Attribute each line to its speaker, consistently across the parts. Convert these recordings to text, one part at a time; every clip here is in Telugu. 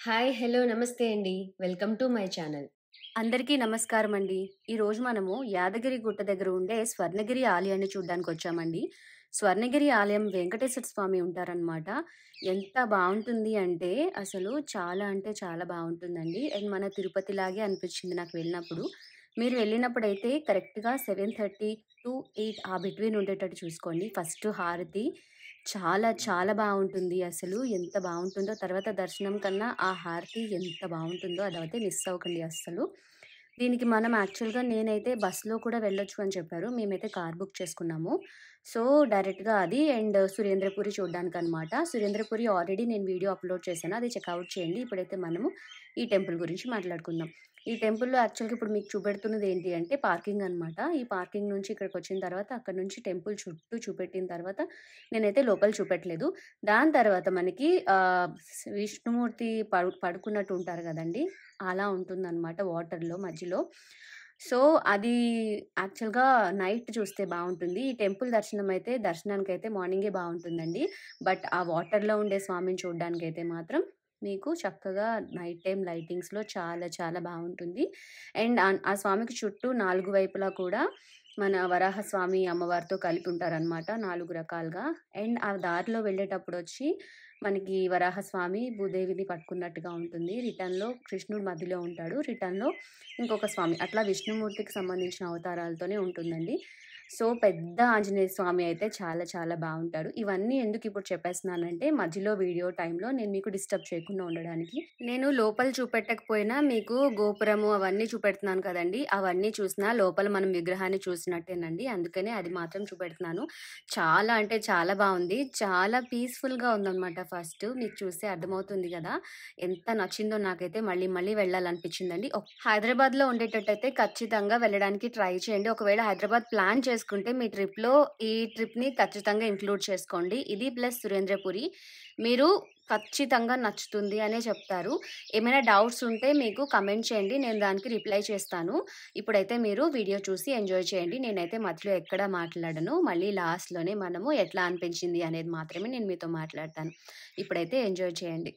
Speaker 1: హాయ్! హలో! నమస్తే అండి. Welcome to my channel.
Speaker 2: అందరికీ నమస్కారం అండి. ఈరోజు మనము యాదగిరి గుట్ట దగ్గర ఉండే స్వర్ణగిరి ఆలయాన్ని చూడ్డానికొచ్చామండి. స్వర్ణగిరి ఆలయం వెంకటేశ్వర స్వామి ఉంటారనమాట. ఎంత బావుంటుంది అంటే అసలు చాలా అంటే చాలా బావుంటుందండి. అండ్ మన తిరుపతిలాగే అనిపించింది నాకు వెళ్ళినప్పుడు. మీరు వెళ్ళినప్పుడైతే కరెక్ట్‌గా 7:30-8 ఆ బిట్వీన్ ఉండేటట్టు చూసుకోండి. ఫస్ట్ హారతి చాలా చాలా బావుంటుంది అసలు. ఎంత బావుంటుందో తర్వాత దర్శనం కన్నా ఆ హారతి ఎంత బావుంటుందో అదైతే మిస్ అవ్వకండి అస్సలు. దీనికి మనం యాక్చువల్‌గా నేనైతే బస్‌లో కూడా వెళ్ళొచ్చు అని చెప్పారు. మేమైతే కార్ బుక్ చేసుకున్నాము. సో, డైరెక్ట్‌గా అది అండ్ సురేంద్రపురి చూడ్డానికనమాట. సురేంద్రపురి ఆల్రెడీ నేను వీడియో అప్‌లోడ్ చేశాను. అది చెక్‌ఔట్ చేయండి. ఇప్పుడైతే మనము ఈ టెంపుల్ గురించి మాట్లాడుకుందాం. ఈ టెంపుల్‌లో యాక్చువల్‌గా ఇప్పుడు మీకు చూపెడుతున్నది ఏంటి అంటే పార్కింగ్ అనమాట. ఈ పార్కింగ్ నుంచి ఇక్కడికొచ్చిన తర్వాత అక్కడి నుంచి టెంపుల్ చుట్టూ చూపెట్టిన తర్వాత నేనైతే లోపల చూపెట్టలేదు. దాని తర్వాత మనకి విష్ణుమూర్తి పడుకున్నట్టు ఉంటారు గదండీ! అలా ఉంటుందనమాట వాటర్‌లో మధ్యలో. సో, అది యాక్చువల్‌గా నైట్ చూస్తే బావుంటుంది. ఈ టెంపుల్ దర్శనానికైతే మార్నింగే బావుంటుందండి. బట్ ఆ వాటర్‌లో ఉండే స్వామిని చూడ్డానికైతే మాత్రం మీకు చక్కగా నైట్ టైమ్ లైటింగ్స్‌లో చాలా చాలా బావుంటుంది. అండ్ ఆ స్వామికి చుట్టూ 4 వైపులా కూడా మన వరాహస్వామి, అమ్మవారితో కలిపి ఉంటారనమాట 4 రకాలుగా. అండ్ ఆ దారిలో వెళ్ళేటప్పుడొచ్చి మనకి వరాహస్వామి భూదేవిని పట్టుకున్నట్టుగా ఉంటుంది. రిటర్న్‌లో కృష్ణుడు మధ్యలో ఉంటాడు. రిటర్న్‌లో ఇంకొక స్వామి. అట్లా విష్ణుమూర్తికి సంబంధించిన అవతారాలతోనే ఉంటుందండి. సో, పెద్ద ఆంజనేయ స్వామి అయితే చాలా చాలా బావుంటాడు. ఇవన్నీ ఎందుకిప్పుడు చెప్పేస్తున్నానంటే మధ్యలో వీడియో టైంలో నేను మీకు డిస్టర్బ్ చేయకుండా ఉండడానికి. నేను లోపల చూపెట్టకపోయినా మీకు గోపురము అవన్నీ చూపెడుతున్నాను కదండీ! అవన్నీ చూసినా లోపల మనం విగ్రహాన్ని చూసినట్టేనండి. అందుకనే అది మాత్రం చూపెడుతున్నాను. చాలా అంటే చాలా బావుంది. చాలా పీస్‌ఫుల్‌గా ఉందనమాట ఫస్ట్. మీకు చూస్తే అర్థమవుతుంది గదా! ఎంత నచ్చిందో నాకైతే మళ్ళీ మళ్ళీ వెళ్ళాలనిపించిందండి. హైదరాబాద్‌లో ఉండేటట్టయితే ఖచ్చితంగా వెళ్ళడానికి ట్రై చేయండి. ఒకవేళ హైదరాబాద్ ప్లాన్ చేసుకుంటే మీ ట్రిప్‌లో ఈ ట్రిప్‌ని ఖచ్చితంగా ఇంక్లూడ్ చేసుకోండి. ఇది ప్లస్ సురేంద్రపురి. మీరు ఖచ్చితంగా నచ్చుతుంది అనే చెప్తారు. ఏమైనా డౌట్స్ ఉంటే మీకు కమెంట్ చేయండి. నేను దానికి రిప్లై చేస్తాను. ఇప్పుడైతే మీరు వీడియో చూసి ఎంజాయ్ చేయండి. నేనైతే మధ్యలో ఎక్కడ మాట్లాడను. మళ్ళీ లాస్ట్‌లోనే మనము ఎట్లా అనిపించింది అనేది మాత్రమే నేను మీతో మాట్లాడతాను. ఇప్పుడైతే ఎంజాయ్ చేయండి.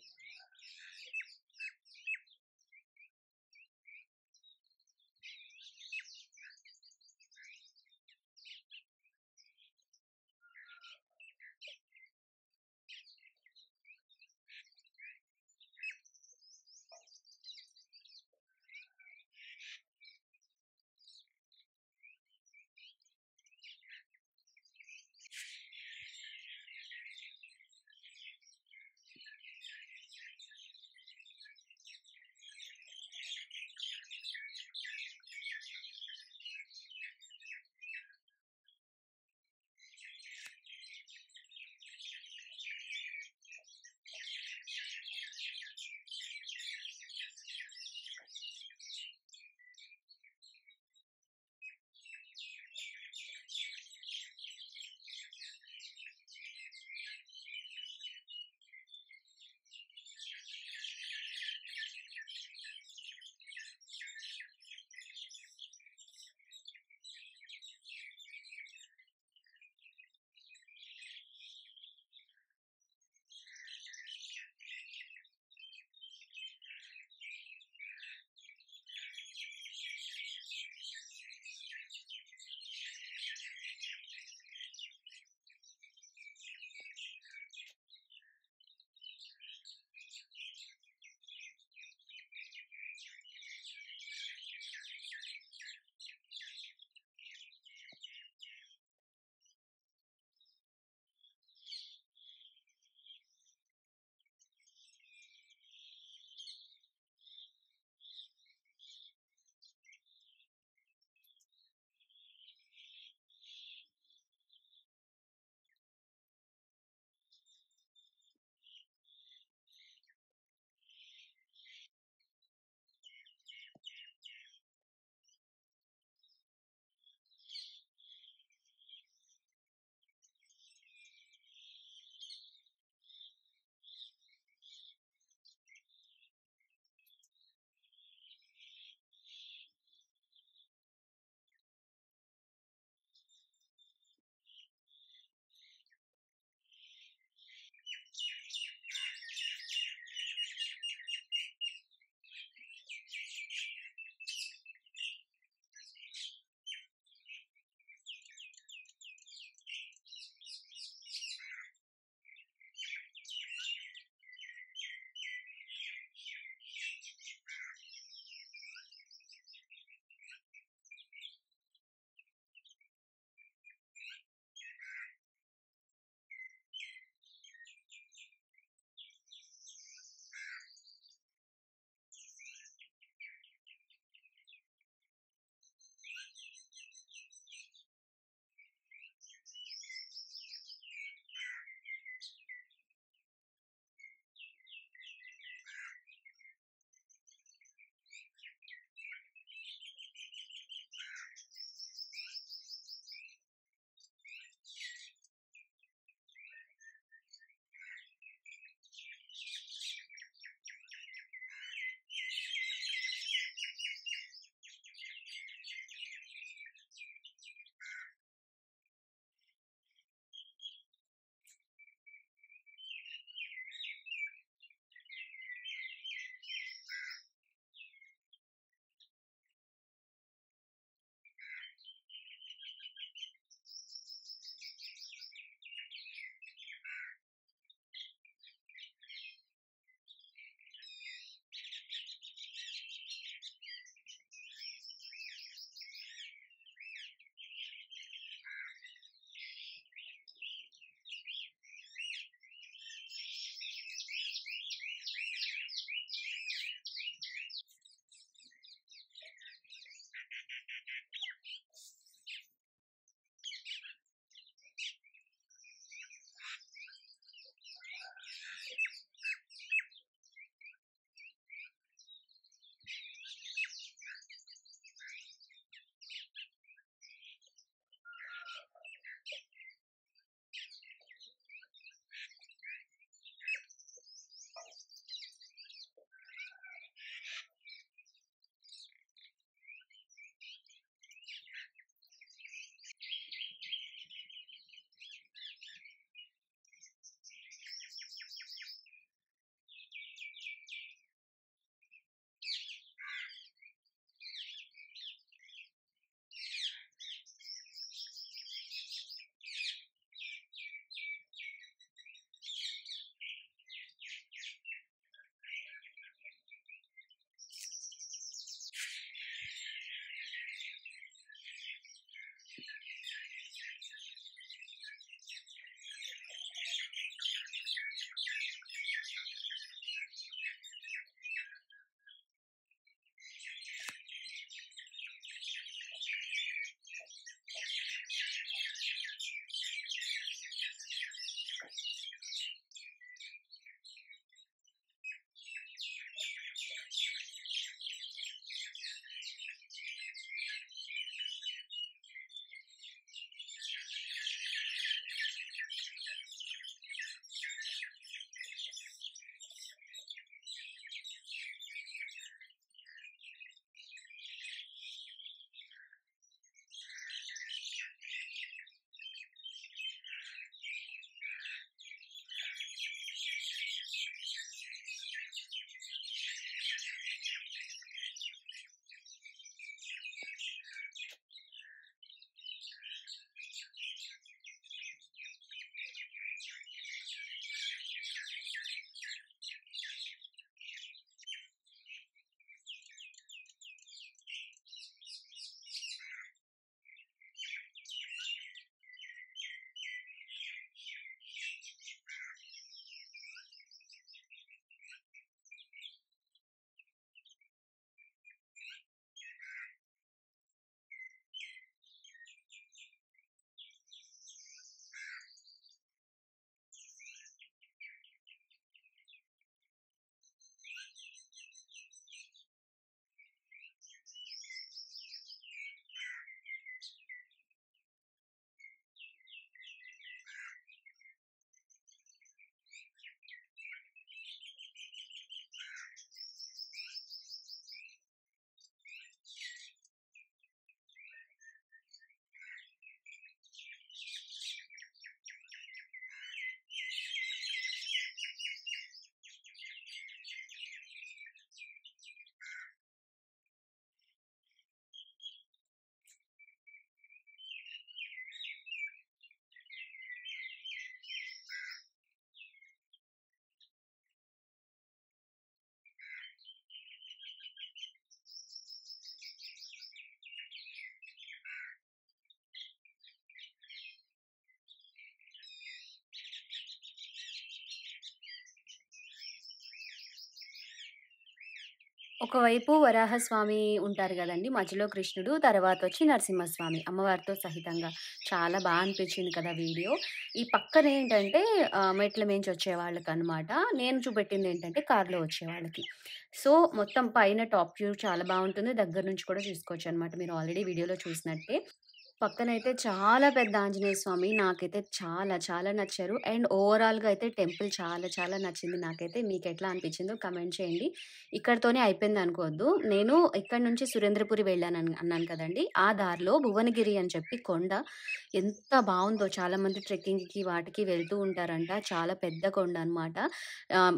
Speaker 2: ఒకవైపు వరాహస్వామి ఉంటారు గదండీ! మధ్యలో కృష్ణుడు, తర్వాతొచ్చి నరసింహస్వామి అమ్మవారితో సహితంగా. చాలా అనిపించింది కదా వీడియో. ఈ పక్కనేంటంటే మెట్ల మీంచి వచ్చేవాళ్ళకనమాట. నేను చూపెట్టిందేంటంటే కార్‌లో వచ్చేవాళ్ళకి. సో, మొత్తం పైన టాప్ వ్యూ చాలా బావుంటుంది. దగ్గర నుంచి కూడా చూసుకోవచ్చనమాట. మీరు ఆల్రెడీ వీడియోలో చూసినట్టే. పక్కనైతే చాలా పెద్ద ఆంజనేయ స్వామి. నాకైతే చాలా చాలా నచ్చారు. అండ్ ఓవరాల్‌గా అయితే టెంపుల్ చాలా చాలా నచ్చింది నాకైతే. మీకెట్లా అనిపించిందో కామెంట్ చేయండి. ఇక్కడితోనే అయిపోయిందనుకోవద్దు. నేను ఇక్కడి నుంచి సురేంద్రపురి అన్నాను కదండీ! ఆ దారిలో భువనగిరి అని చెప్పి కొండ ఎంత బావుందో చాలామంది ట్రెక్కింగ్‌కి వాటికి వెళ్తూ ఉంటారంట. చాలా పెద్ద కొండ అనమాట.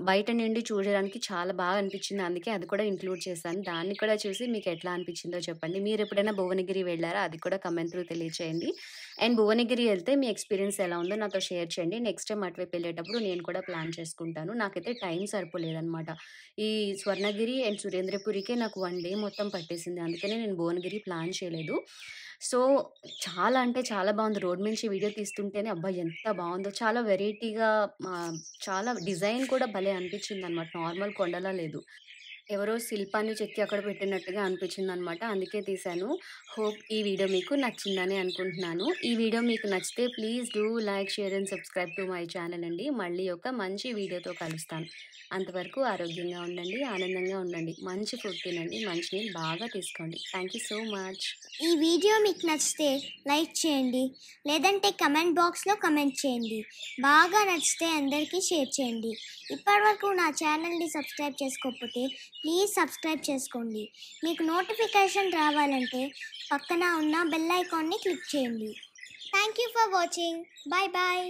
Speaker 2: బయట నుండి చూడడానికి చాలా బాగా అనిపించింది. అందుకే అది కూడా ఇంక్లూడ్ చేశాను. దాన్ని కూడా చూసి మీకెట్లా అనిపించిందో చెప్పండి. మీరెప్పుడైనా భువనగిరి వెళ్లారా? అది కూడా కామెంట్ త్రూ తెలియచేయండి. అండ్ భువనగిరి ఎళ్తే మీ ఎక్స్‌పీరియన్స్ ఎలా ఉందో నాతో షేర్ చేయండి. నెక్స్ట్ టైమ్ అటువైపు ఎళ్ళేటప్పుడు నేను కూడా ప్లాన్ చేసుకుంటాను. నాకైతే టైం సరిపోలేదనమాట. ఈ స్వర్ణగిరి అండ్ సురేంద్రపురికే నాకు 1 డే మొత్తం పట్టేసింది. అందుకనే నేను భువనగిరి ప్లాన్ చేయలేదు. సో, చాలా అంటే చాలా బావుంది. రోడ్ నుంచి వీడియో తీస్తుంటేనే అబ్బా! ఎంత బావుందో చాలా వెరైటీగా చాలా డిజైన్ కూడా భలే అనిపించిందనమాట. నార్మల్ కొండలా లేదు. ఎవరో శిల్పాన్ని చెక్కి అక్కడ పెట్టినట్టుగా అనిపించిందనమాట. అందుకే తీశాను. హోప్ ఈ వీడియో మీకు నచ్చిందని అనుకుంటున్నాను. ఈ వీడియో మీకు నచ్చితే please do like, share and subscribe to my channel అండి. మళ్ళీ ఒక మంచి వీడియోతో కలుస్తాను. అంతవరకు ఆరోగ్యంగా ఉండండి, ఆనందంగా ఉండండి. మంచి ఫుడ్ తినండి, మంచినీళ్ళు బాగా తీసుకోండి. Thank you so much.
Speaker 3: ఈ వీడియో మీకు నచ్చితే లైక్ చేయండి, లేదంటే కమెంట్ బాక్స్లో కమెంట్ చేయండి. బాగా నచ్చితే అందరికీ షేర్ చేయండి. ఇప్పటివరకు నా ఛానల్ని సబ్స్క్రైబ్ చేసుకోకపోతే ప్లీజ్ సబ్స్క్రైబ్ చేసుకోండి. మీకు నోటిఫికేషన్ రావాలంటే పక్కన ఉన్న బెల్ ఐకాన్ని క్లిక్ చేయండి. Thank you for watching. Bye bye.